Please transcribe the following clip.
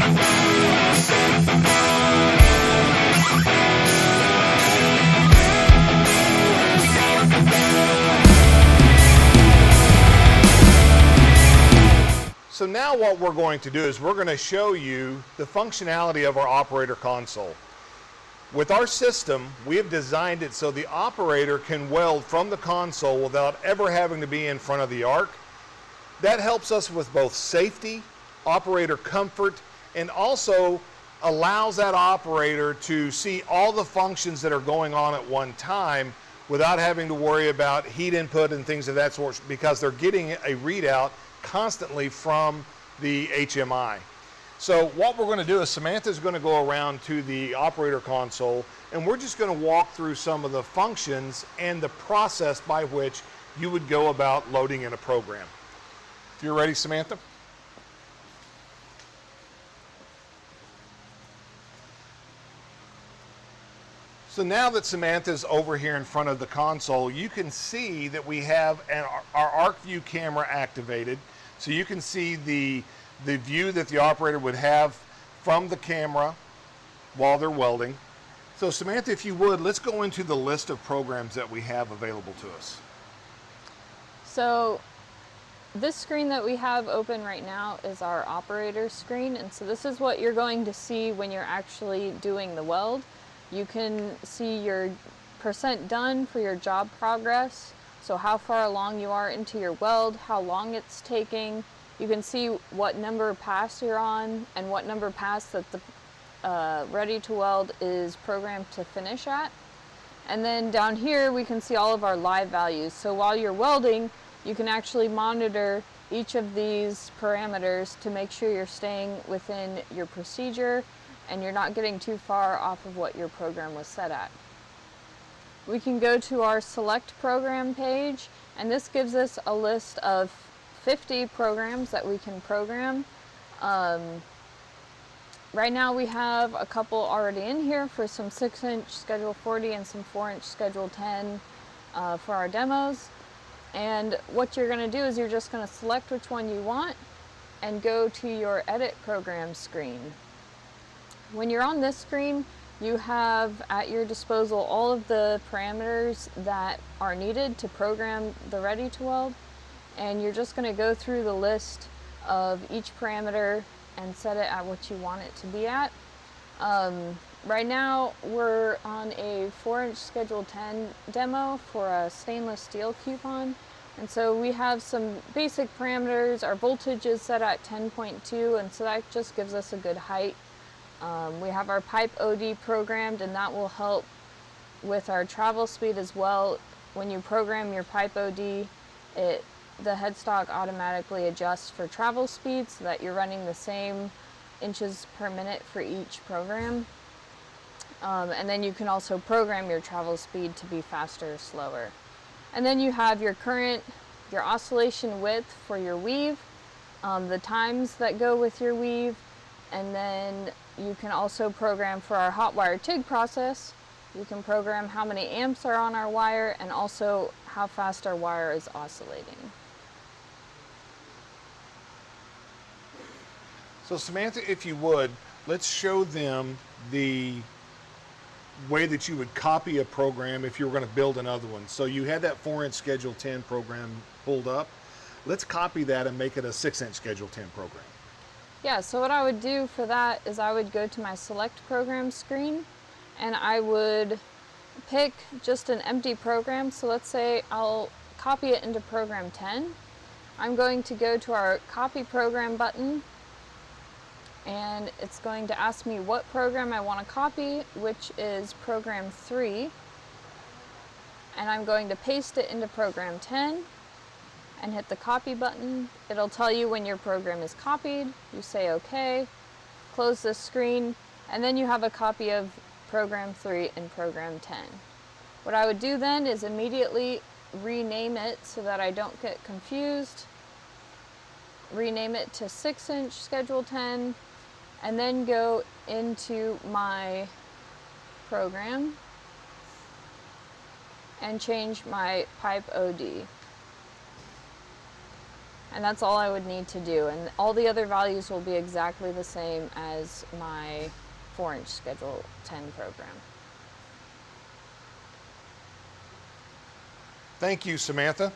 So now what we're going to do is we're going to show you the functionality of our operator console. With our system, we have designed it so the operator can weld from the console without ever having to be in front of the arc. That helps us with both safety, operator comfort, and also allows that operator to see all the functions that are going on at one time without having to worry about heat input and things of that sort, because they're getting a readout constantly from the HMI. So what we're going to do is Samantha's going to go around to the operator console, and we're just going to walk through some of the functions and the process by which you would go about loading in a program. If you're ready, Samantha. So now that Samantha's over here in front of the console, you can see that we have our arc view camera activated. So you can see the view that the operator would have from the camera while they're welding. So Samantha, if you would, let's go into the list of programs that we have available to us. So this screen that we have open right now is our operator screen, and so this is what you're going to see when you're actually doing the weld. You can see your % done for your job progress, so how far along you are into your weld, how long it's taking. You can see what number pass you're on and what number pass that the Redi2Weld is programmed to finish at. And then down here we can see all of our live values. So while you're welding, you can actually monitor each of these parameters to make sure you're staying within your procedure and you're not getting too far off of what your program was set at. We can go to our select program page, and this gives us a list of 50 programs that we can program. Right now we have a couple already in here for some 6-inch Schedule 40 and some 4-inch Schedule 10 for our demos. And what you're going to do is you're just going to select which one you want and go to your edit program screen. When you're on this screen, you have at your disposal all of the parameters that are needed to program the Redi2Weld, and you're just going to go through the list of each parameter and set it at what you want it to be at. Right now we're on a 4-inch Schedule 10 demo for a stainless steel coupon, and so we have some basic parameters. Our voltage is set at 10.2, and so that just gives us a good height. We have our pipe OD programmed, and that will help with our travel speed as well. When you program your pipe OD, the headstock automatically adjusts for travel speed so that you're running the same inches per minute for each program. And then you can also program your travel speed to be faster or slower. And then you have your oscillation width for your weave, the times that go with your weave, and then you can also program for our hot wire TIG process. You can program how many amps are on our wire and also how fast our wire is oscillating. So Samantha, if you would, let's show them the way that you would copy a program if you were going to build another one. So you had that 4-inch Schedule 10 program pulled up. Let's copy that and make it a 6-inch Schedule 10 program. Yeah, so what I would do for that is I would go to my select program screen and I would pick just an empty program. So let's say I'll copy it into program 10. I'm going to go to our copy program button, and it's going to ask me what program I want to copy, which is program 3. And I'm going to paste it into program 10 and hit the copy button. It'll tell you when your program is copied. You say OK, close this screen, and then you have a copy of program 3 and program 10. What I would do then is immediately rename it so that I don't get confused. Rename it to 6-inch Schedule 10, and then go into my program and change my pipe OD. And that's all I would need to do. And all the other values will be exactly the same as my 4-inch Schedule 10 program. Thank you, Samantha.